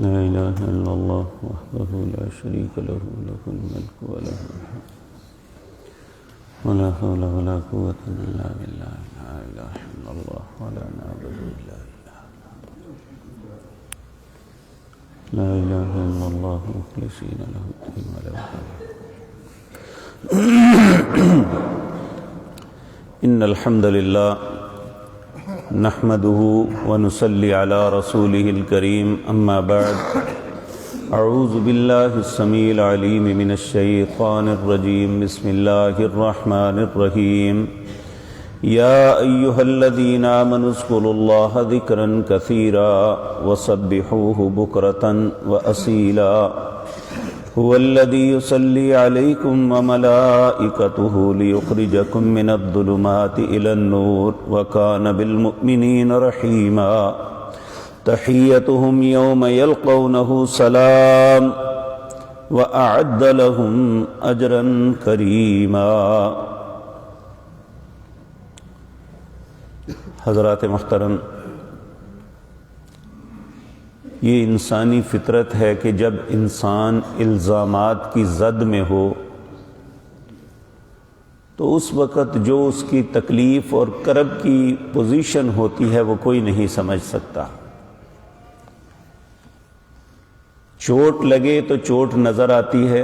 لا إله إلا الله وحده لا شريك له له الملك وله الحمد ولا حول ولا قوة إلا بالله لا إله إلا الله ولا نعبد إلا إياه لا إله إلا الله مخلصين له الدين ولو كره إن الحمد لله نحمده ونصلي على رسوله الكريم أما بعد أعوذ بالله السميع العليم من الشيطان الرجيم بسم الله الرحمن الرحيم يا أيها الذين آمنوا اذكروا الله ذكرا كثيرا وسبحوه بكرة وأصيلا هو الذي يصلي عليكم وملائكته ليخرجكم من الظلمات إلى النور وكان بالمؤمنين رحيما تحيتهم يوم يلقونه سلام وأعد لهم أجرا كريما. حضرات محترم، یہ انسانی فطرت ہے کہ جب انسان الزامات کی زد میں ہو تو اس وقت جو اس کی تکلیف اور کرب کی پوزیشن ہوتی ہے وہ کوئی نہیں سمجھ سکتا. چوٹ لگے تو چوٹ نظر آتی ہے،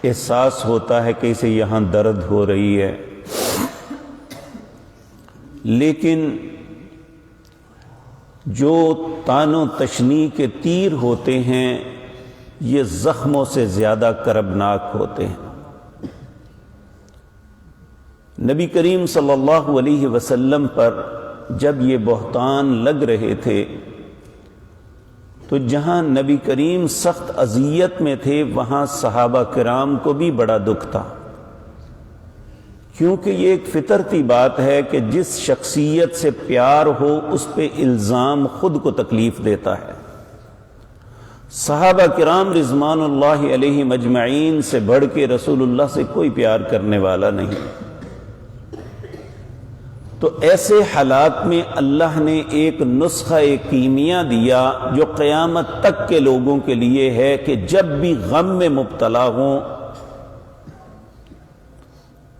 احساس ہوتا ہے کہ اسے یہاں درد ہو رہی ہے، لیکن جو تان و تشنیع کے تیر ہوتے ہیں یہ زخموں سے زیادہ کربناک ہوتے ہیں. نبی کریم صلی اللہ علیہ وسلم پر جب یہ بہتان لگ رہے تھے تو جہاں نبی کریم سخت اذیت میں تھے وہاں صحابہ کرام کو بھی بڑا دکھ تھا، کیونکہ یہ ایک فطرتی بات ہے کہ جس شخصیت سے پیار ہو اس پہ الزام خود کو تکلیف دیتا ہے. صحابہ کرام رضوان اللہ علیہ مجمعین سے بڑھ کے رسول اللہ سے کوئی پیار کرنے والا نہیں. تو ایسے حالات میں اللہ نے ایک نسخہ کیمیا دیا جو قیامت تک کے لوگوں کے لیے ہے کہ جب بھی غم میں مبتلا ہوں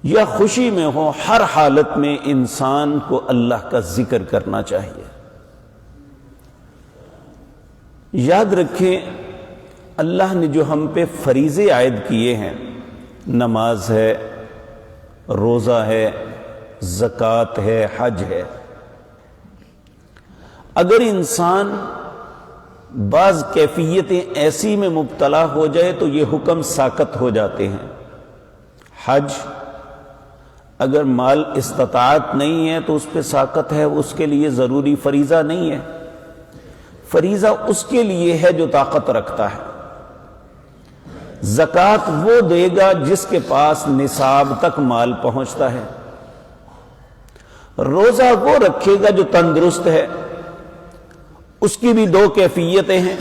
یا خوشی میں ہو، ہر حالت میں انسان کو اللہ کا ذکر کرنا چاہیے. یاد رکھیں اللہ نے جو ہم پہ فریضے عائد کیے ہیں، نماز ہے، روزہ ہے، زکوٰۃ ہے، حج ہے، اگر انسان بعض کیفیتیں ایسی میں مبتلا ہو جائے تو یہ حکم ساقط ہو جاتے ہیں. حج اگر مال استطاعت نہیں ہے تو اس پہ ساقط ہے، اس کے لیے ضروری فریضہ نہیں ہے. فریضہ اس کے لیے ہے جو طاقت رکھتا ہے. زکوٰۃ وہ دے گا جس کے پاس نصاب تک مال پہنچتا ہے. روزہ وہ رکھے گا جو تندرست ہے. اس کی بھی دو کیفیتیں ہیں.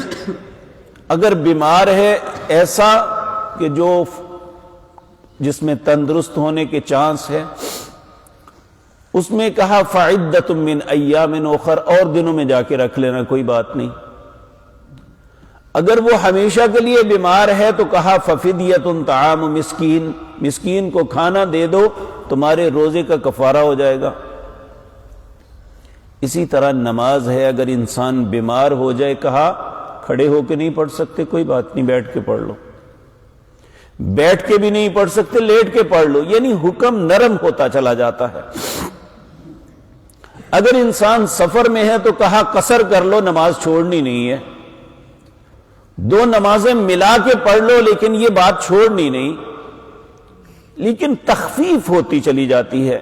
اگر بیمار ہے ایسا کہ جس میں تندرست ہونے کے چانس ہے، اس میں کہا فعدۃ من ایام اخر، اور دنوں میں جا کے رکھ لینا، کوئی بات نہیں. اگر وہ ہمیشہ کے لیے بیمار ہے تو کہا ففدیۃ طعام مسکین، مسکین کو کھانا دے دو، تمہارے روزے کا کفارہ ہو جائے گا. اسی طرح نماز ہے، اگر انسان بیمار ہو جائے کہا کھڑے ہو کے نہیں پڑھ سکتے، کوئی بات نہیں، بیٹھ کے پڑھ لو. بیٹھ کے بھی نہیں پڑھ سکتے، لیٹ کے پڑھ لو. یعنی حکم نرم ہوتا چلا جاتا ہے. اگر انسان سفر میں ہے تو کہا قصر کر لو، نماز چھوڑنی نہیں ہے. دو نمازیں ملا کے پڑھ لو لیکن یہ بات چھوڑنی نہیں. لیکن تخفیف ہوتی چلی جاتی ہے.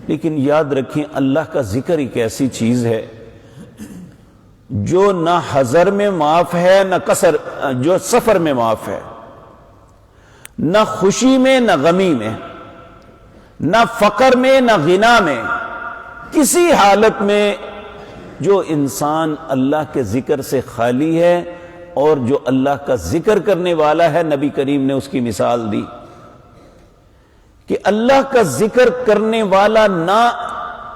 لیکن یاد رکھیں اللہ کا ذکر ایک ایسی چیز ہے جو نہ حضر میں معاف ہے نہ قصر، جو سفر میں معاف ہے، نہ خوشی میں نہ غمی میں، نہ فقر میں نہ غنا میں. کسی حالت میں جو انسان اللہ کے ذکر سے خالی ہے اور جو اللہ کا ذکر کرنے والا ہے، نبی کریم نے اس کی مثال دی کہ اللہ کا ذکر کرنے والا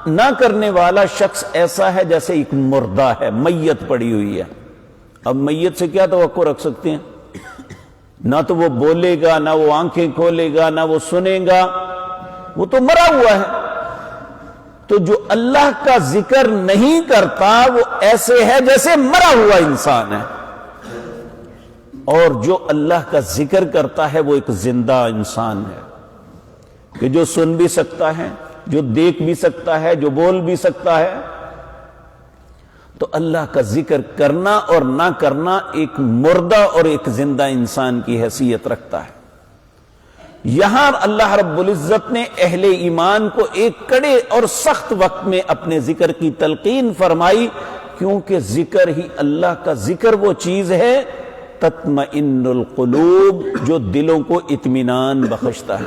نہ کرنے والا شخص ایسا ہے جیسے ایک مردہ ہے، میت پڑی ہوئی ہے۔ اب میت سے کیا توقع رکھ سکتے ہیں؟ نہ تو وہ بولے گا، نہ وہ آنکھیں کھولے گا، نہ وہ سنے گا، وہ تو مرا ہوا ہے۔ تو جو اللہ کا ذکر نہیں کرتا وہ ایسے ہے جیسے مرا ہوا انسان ہے، اور جو اللہ کا ذکر کرتا ہے وہ ایک زندہ انسان ہے کہ جو سن بھی سکتا ہے، جو دیکھ بھی سکتا ہے، جو بول بھی سکتا ہے۔ تو اللہ کا ذکر کرنا اور نہ کرنا ایک مردہ اور ایک زندہ انسان کی حیثیت رکھتا ہے۔ یہاں اللہ رب العزت نے اہل ایمان کو ایک کڑے اور سخت وقت میں اپنے ذکر کی تلقین فرمائی، کیونکہ ذکر ہی، اللہ کا ذکر وہ چیز ہے تطمئن القلوب، جو دلوں کو اطمینان بخشتا ہے۔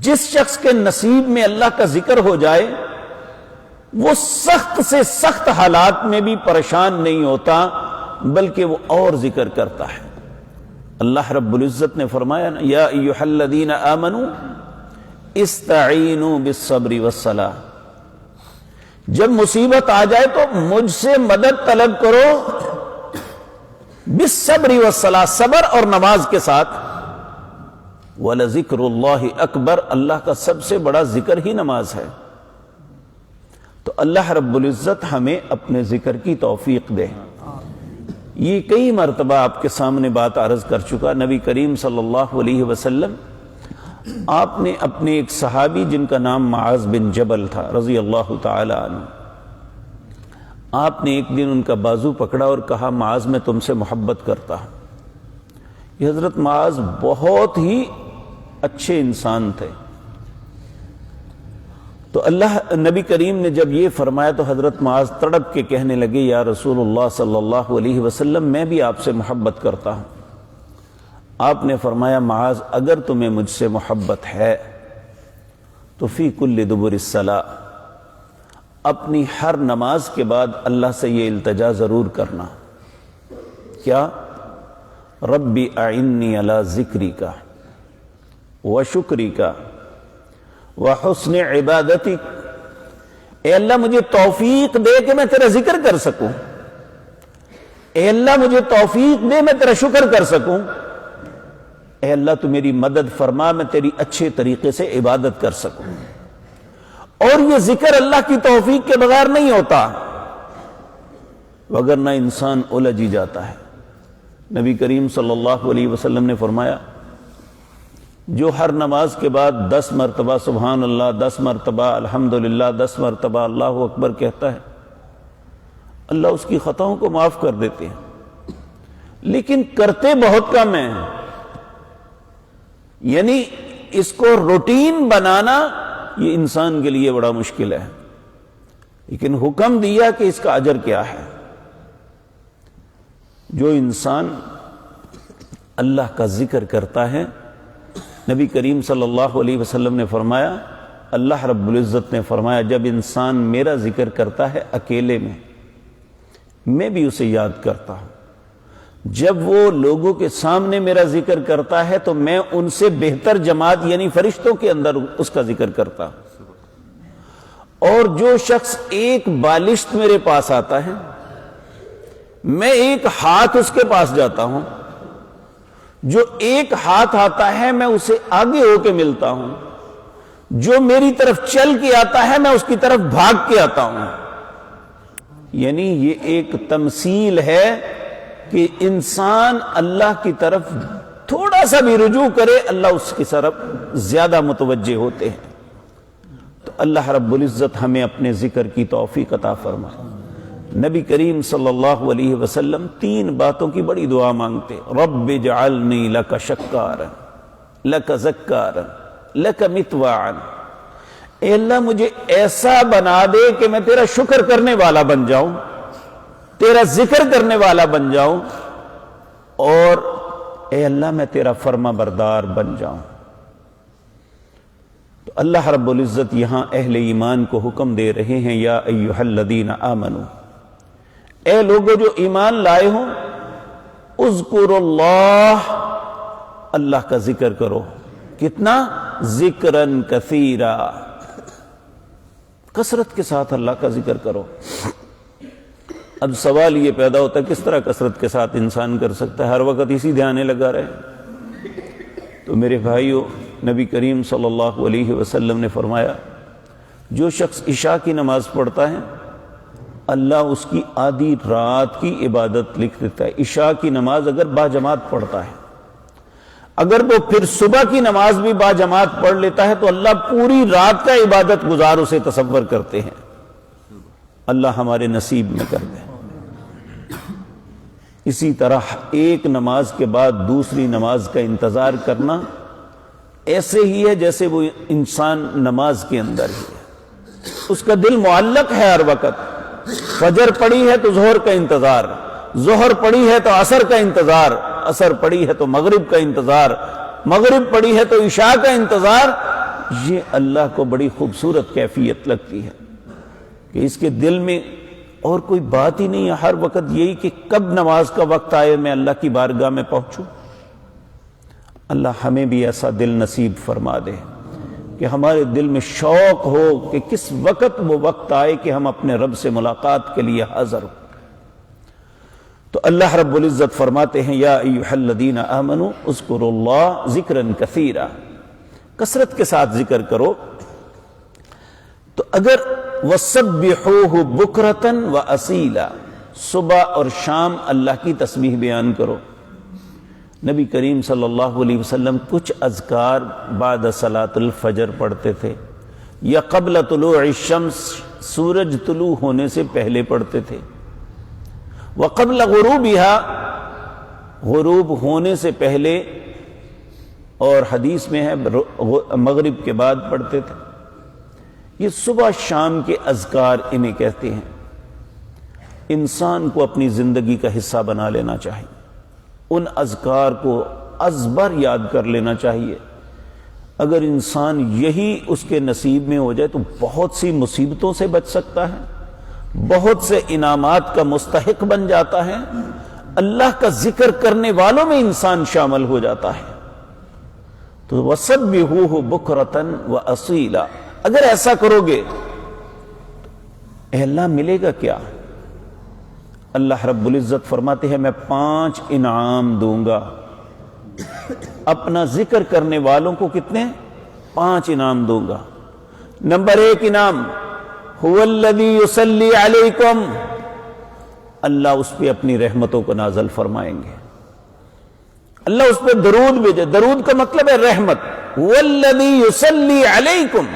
جس شخص کے نصیب میں اللہ کا ذکر ہو جائے وہ سخت سے سخت حالات میں بھی پریشان نہیں ہوتا، بلکہ وہ اور ذکر کرتا ہے۔ اللہ رب العزت نے فرمایا نا، یا ایھا الذین آمنوا استعینوا بالصبر والصلاۃ، جب مصیبت آ جائے تو مجھ سے مدد طلب کرو بالصبر والصلاۃ، صبر اور نماز کے ساتھ۔ وَلَذِكْرُ اللَّهِ اکبر، اللہ کا سب سے بڑا ذکر ہی نماز ہے۔ تو اللہ رب العزت ہمیں اپنے ذکر کی توفیق دے۔ یہ کئی مرتبہ آپ کے سامنے بات عرض کر چکا، نبی کریم صلی اللہ علیہ وسلم آپ نے اپنے ایک صحابی جن کا نام معاذ بن جبل تھا رضی اللہ تعالی عنہ، آپ نے ایک دن ان کا بازو پکڑا اور کہا معاذ میں تم سے محبت کرتا ہوں۔ یہ حضرت معاذ بہت ہی اچھے انسان تھے۔ تو اللہ نبی کریم نے جب یہ فرمایا تو حضرت معاذ تڑپ کے کہنے لگے، یا رسول اللہ صلی اللہ علیہ وسلم میں بھی آپ سے محبت کرتا ہوں۔ آپ نے فرمایا معاذ اگر تمہیں مجھ سے محبت ہے تو فی کل دبر الصلاۃ، اپنی ہر نماز کے بعد اللہ سے یہ التجا ضرور کرنا، کیا؟ ربی اعنی علی ذکرک وشکرک وحسن عبادتک، اے اللہ مجھے توفیق دے کہ میں تیرا ذکر کر سکوں، اے اللہ مجھے توفیق دے میں تیرا شکر کر سکوں، اے اللہ تو میری مدد فرما میں تیری اچھے طریقے سے عبادت کر سکوں۔ اور یہ ذکر اللہ کی توفیق کے بغیر نہیں ہوتا، وگرنہ انسان الجھ ہی جاتا ہے۔ نبی کریم صلی اللہ علیہ وسلم نے فرمایا، جو ہر نماز کے بعد 10 مرتبہ سبحان اللہ، 10 مرتبہ الحمدللہ، 10 مرتبہ اللہ اکبر کہتا ہے، اللہ اس کی خطاؤں کو معاف کر دیتے ہیں، لیکن کرتے بہت کم ہیں۔ یعنی اس کو روٹین بنانا یہ انسان کے لیے بڑا مشکل ہے، لیکن حکم دیا کہ اس کا اجر کیا ہے۔ جو انسان اللہ کا ذکر کرتا ہے، نبی کریم صلی اللہ علیہ وسلم نے فرمایا، اللہ رب العزت نے فرمایا، جب انسان میرا ذکر کرتا ہے اکیلے میں بھی اسے یاد کرتا ہوں، جب وہ لوگوں کے سامنے میرا ذکر کرتا ہے تو میں ان سے بہتر جماعت یعنی فرشتوں کے اندر اس کا ذکر کرتا ہوں۔ اور جو شخص ایک بالشت میرے پاس آتا ہے، میں ایک ہاتھ اس کے پاس جاتا ہوں، جو ایک ہاتھ آتا ہے میں اسے آگے ہو کے ملتا ہوں، جو میری طرف چل کے آتا ہے میں اس کی طرف بھاگ کے آتا ہوں۔ یعنی یہ ایک تمثیل ہے کہ انسان اللہ کی طرف تھوڑا سا بھی رجوع کرے، اللہ اس کی طرف زیادہ متوجہ ہوتے ہیں۔ تو اللہ رب العزت ہمیں اپنے ذکر کی توفیق عطا فرمائے۔ نبی کریم صلی اللہ علیہ وسلم 3 باتوں کی بڑی دعا مانگتے، رب اجعلنی لک شکارا لک ذکارا لک مطواعا، اے اللہ مجھے ایسا بنا دے کہ میں تیرا شکر کرنے والا بن جاؤں، تیرا ذکر کرنے والا بن جاؤں، اور اے اللہ میں تیرا فرما بردار بن جاؤں۔ تو اللہ رب العزت یہاں اہل ایمان کو حکم دے رہے ہیں، یا ایھا الذین آمنوا، اے لوگو جو ایمان لائے ہوں، اذکروا اللہ، اللہ کا ذکر کرو، کتنا؟ ذکرن کثیرا، کثرت کے ساتھ اللہ کا ذکر کرو۔ اب سوال یہ پیدا ہوتا ہے کس طرح کثرت کے ساتھ انسان کر سکتا ہے؟ ہر وقت اسی دھیانے لگا رہے؟ تو میرے بھائیو، نبی کریم صلی اللہ علیہ وسلم نے فرمایا جو شخص عشاء کی نماز پڑھتا ہے اللہ اس کی آدھی رات کی عبادت لکھ دیتا ہے۔ عشاء کی نماز اگر باجماعت پڑھتا ہے، اگر وہ پھر صبح کی نماز بھی باجماعت پڑھ لیتا ہے تو اللہ پوری رات کا عبادت گزار اسے تصور کرتے ہیں۔ اللہ ہمارے نصیب میں کر دے۔ اسی طرح ایک نماز کے بعد دوسری نماز کا انتظار کرنا ایسے ہی ہے جیسے وہ انسان نماز کے اندر ہی ہے، اس کا دل معلق ہے ہر وقت۔ فجر پڑی ہے تو ظہر کا انتظار، ظہر پڑی ہے تو عصر کا انتظار، عصر پڑی ہے تو مغرب کا انتظار، مغرب پڑی ہے تو عشاء کا انتظار۔ یہ اللہ کو بڑی خوبصورت کیفیت لگتی ہے کہ اس کے دل میں اور کوئی بات ہی نہیں ہے، ہر وقت یہی کہ کب نماز کا وقت آئے میں اللہ کی بارگاہ میں پہنچوں۔ اللہ ہمیں بھی ایسا دل نصیب فرما دے کہ ہمارے دل میں شوق ہو کہ کس وقت وہ وقت آئے کہ ہم اپنے رب سے ملاقات کے لیے حاضر ہوں۔ تو اللہ رب العزت فرماتے ہیں یا ایھا الذین آمنوا اذکروا اللہ ذکرا کثیرا، کثرت کے ساتھ ذکر کرو۔ تو اگر وَسَبِّحُوهُ بُكْرَةً وَأَصِيلًا، صبح اور شام اللہ کی تسبیح بیان کرو۔ نبی کریم صلی اللہ علیہ وسلم کچھ اذکار بعد صلاۃ الفجر پڑھتے تھے، یا قبل طلوع الشمس، سورج طلوع ہونے سے پہلے پڑھتے تھے، وقبل غروبها، غروب ہونے سے پہلے، اور حدیث میں ہے مغرب کے بعد پڑھتے تھے۔ یہ صبح شام کے اذکار انہیں کہتے ہیں۔ انسان کو اپنی زندگی کا حصہ بنا لینا چاہیے، ان اذکار کو ازبر یاد کر لینا چاہیے۔ اگر انسان یہی اس کے نصیب میں ہو جائے تو بہت سی مصیبتوں سے بچ سکتا ہے، بہت سے انعامات کا مستحق بن جاتا ہے، اللہ کا ذکر کرنے والوں میں انسان شامل ہو جاتا ہے۔ تو وَسَبِّحُوهُ بُكْرَةً وَأَصِيلًا، اگر ایسا کرو گے اے اللہ ملے گا کیا؟ اللہ رب العزت فرماتے ہیں میں 5 انعام دوں گا اپنا ذکر کرنے والوں کو۔ کتنے؟ 5 انعام دوں گا۔ نمبر 1 انعام هو الذی یصلی علیکم، اللہ اس پہ اپنی رحمتوں کو نازل فرمائیں گے، اللہ اس پہ درود بھیجے۔ درود کا مطلب ہے رحمت۔ هو الذی یصلی علیکم،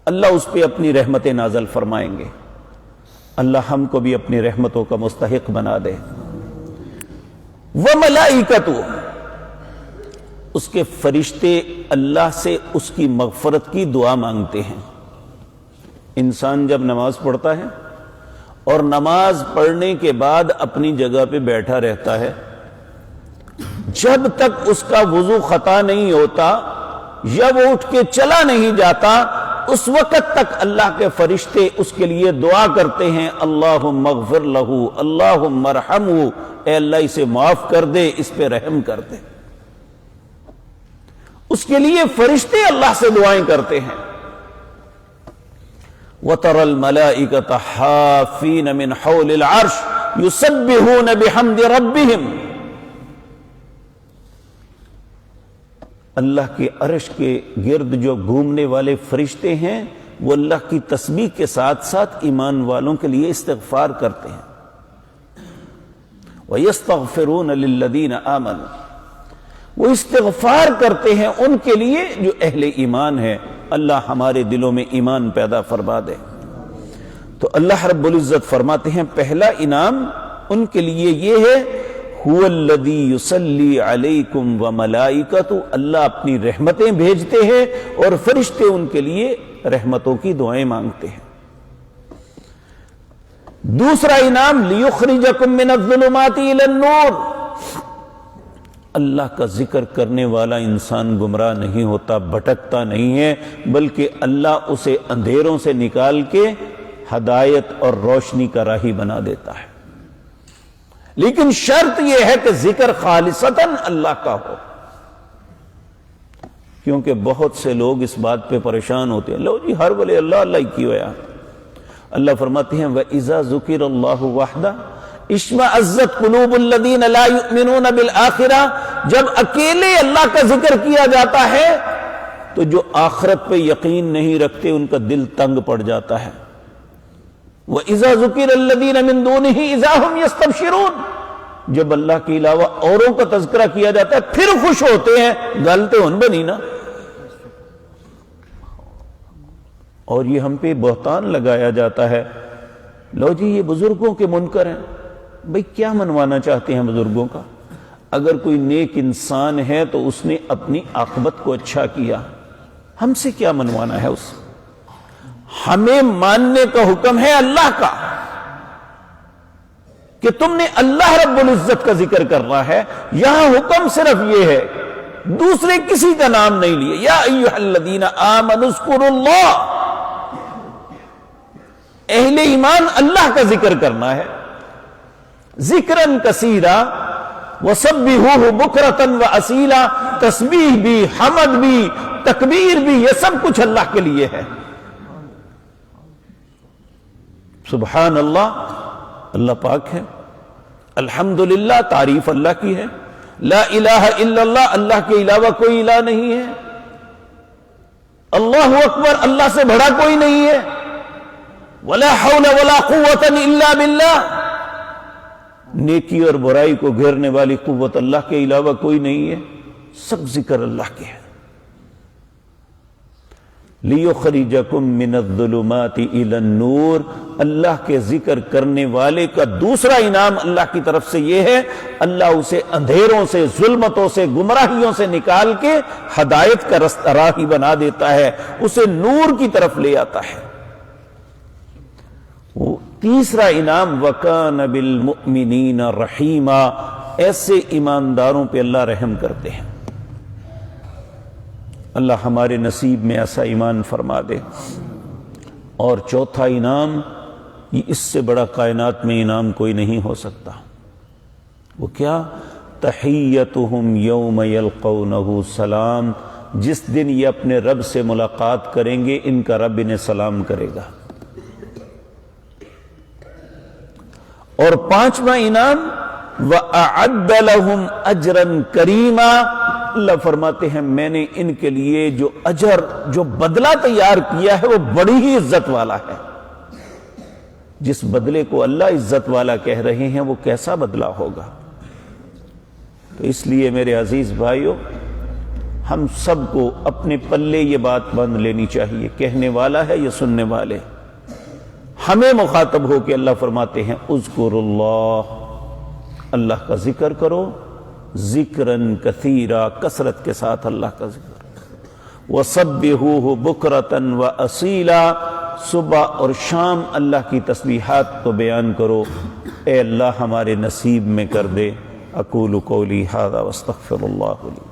اللہ اس پہ اپنی رحمتیں نازل فرمائیں گے۔ اللہ ہم کو بھی اپنی رحمتوں کا مستحق بنا دے۔ وَمَلَائِكَتُ، اس کے فرشتے اللہ سے اس کی مغفرت کی دعا مانگتے ہیں۔ انسان جب نماز پڑھتا ہے اور نماز پڑھنے کے بعد اپنی جگہ پہ بیٹھا رہتا ہے، جب تک اس کا وضو خطا نہیں ہوتا یا وہ اٹھ کے چلا نہیں جاتا، اس وقت تک اللہ کے فرشتے اس کے لیے دعا کرتے ہیں اللہم اغفر لہ، اللہم ارحمہ، اے اللہ اسے معاف کر دے، اس پہ رحم کر دے۔ اس کے لیے فرشتے اللہ سے دعائیں کرتے ہیں۔ وَتَرَى الْمَلَائِكَةَ حَافِّينَ مِنْ حَوْلِ الْعَرْشِ يُسَبِّحُونَ بِحَمْدِ رَبِّهِمْ، اللہ کے عرش کے گرد جو گھومنے والے فرشتے ہیں وہ اللہ کی تسبیح کے ساتھ ساتھ ایمان والوں کے لیے استغفار کرتے ہیں۔ وَيَسْتَغْفِرُونَ لِلَّذِينَ آمَنُوا، وہ استغفار کرتے ہیں ان کے لیے جو اہل ایمان ہے۔ اللہ ہمارے دلوں میں ایمان پیدا فرما دے۔ تو اللہ رب العزت فرماتے ہیں پہلا انعام ان کے لیے یہ ہے هو الذی یصلی علیکم وملائکۃ، اللہ اپنی رحمتیں بھیجتے ہیں اور فرشتے ان کے لیے رحمتوں کی دعائیں مانگتے ہیں۔ دوسرا انعام لیخرجکم من الظلمات الی النور، اللہ کا ذکر کرنے والا انسان گمراہ نہیں ہوتا، بھٹکتا نہیں ہے، بلکہ اللہ اسے اندھیروں سے نکال کے ہدایت اور روشنی کا راہی بنا دیتا ہے۔ لیکن شرط یہ ہے کہ ذکر خالصتاً اللہ کا ہو، کیونکہ بہت سے لوگ اس بات پہ پریشان ہوتے ہیں، لو جی ہر ولے اللہ اللہ ہی کیوں ہے۔ اللہ فرماتے ہیں وَإِذَا ذُكِرَ اللَّهُ وَحْدَهُ اشْمَأَزَّتْ قُلُوبُ الَّذِينَ لَا يُؤْمِنُونَ بِالْآخِرَةِ، جب اکیلے اللہ کا ذکر کیا جاتا ہے تو جو آخرت پہ یقین نہیں رکھتے ان کا دل تنگ پڑ جاتا ہے۔ وَإِذَا ذُكِرَ الَّذِينَ مِن دُونِهِ إِذَا هُمْ يَسْتَبْشِرُونَ، جب اللہ کے علاوہ اوروں کا تذکرہ کیا جاتا ہے پھر خوش ہوتے ہیں، گل تو ان بنی نا۔ اور یہ ہم پہ بہتان لگایا جاتا ہے، لو جی یہ بزرگوں کے منکر ہیں۔ بھئی کیا منوانا چاہتے ہیں بزرگوں کا؟ اگر کوئی نیک انسان ہے تو اس نے اپنی عاقبت کو اچھا کیا، ہم سے کیا منوانا ہے اس؟ ہمیں ماننے کا حکم ہے اللہ کا کہ تم نے اللہ رب العزت کا ذکر کرنا ہے، یہاں حکم صرف یہ ہے، دوسرے کسی کا نام نہیں لیے۔ یا ایھا الذین آمنوا اذکروا اللہ، اہل ایمان اللہ کا ذکر کرنا ہے، ذکرن کثیرا وسبحوہ بکرۃ واصیلا، تسبیح بھی، حمد بھی، تکبیر بھی، یہ سب کچھ اللہ کے لیے ہے۔ سبحان اللہ، اللہ پاک ہے، الحمدللہ، تعریف اللہ کی ہے، لا الہ الا اللہ، اللہ کے علاوہ کوئی الہ نہیں ہے، اللہ اکبر، اللہ سے بڑا کوئی نہیں ہے، ولا حول ولا قوت الا باللہ، نیکی اور برائی کو گھیرنے والی قوت اللہ کے علاوہ کوئی نہیں ہے، سب ذکر اللہ کے ہے۔ لِيُخْرِجَكُم مِّنَ الظُّلُمَاتِ إِلَى النُّورِ، اللہ کے ذکر کرنے والے کا دوسرا انعام اللہ کی طرف سے یہ ہے، اللہ اسے اندھیروں سے، ظلمتوں سے، گمراہیوں سے نکال کے ہدایت کا رستہ راہی بنا دیتا ہے، اسے نور کی طرف لے آتا ہے۔ تیسرا انعام وَكَانَ بِالْمُؤْمِنِينَ رَحِيمًا، ایسے ایمانداروں پہ اللہ رحم کرتے ہیں۔ اللہ ہمارے نصیب میں ایسا ایمان فرما دے۔ اور چوتھا انعام، یہ اس سے بڑا کائنات میں انعام کوئی نہیں ہو سکتا، وہ کیا؟ تحیتہم یوم یلقونہ سلام، جس دن یہ اپنے رب سے ملاقات کریں گے ان کا رب انہیں سلام کرے گا۔ اور پانچواں انعام وَأَعَدَّ لَهُمْ أَجْرًا كَرِيمًا، اللہ فرماتے ہیں میں نے ان کے لیے جو اجر، جو بدلہ تیار کیا ہے وہ بڑی ہی عزت والا ہے۔ جس بدلے کو اللہ عزت والا کہہ رہے ہیں وہ کیسا بدلہ ہوگا؟ تو اس لیے میرے عزیز بھائیو، ہم سب کو اپنے پلے یہ بات باندھ لینی چاہیے، کہنے والا ہے یا سننے والے؟ ہمیں مخاطب ہو کے اللہ فرماتے ہیں اذکروا اللہ، اللہ کا ذکر کرو، ذکرن کثیرا، کثرت کے ساتھ اللہ کا ذکر، وسبحوہ بکرۃ واصیلا، صبح اور شام اللہ کی تسبیحات کو بیان کرو، اے اللہ ہمارے نصیب میں کر دے۔ اقول قولی ھذا واستغفر اللہ لی۔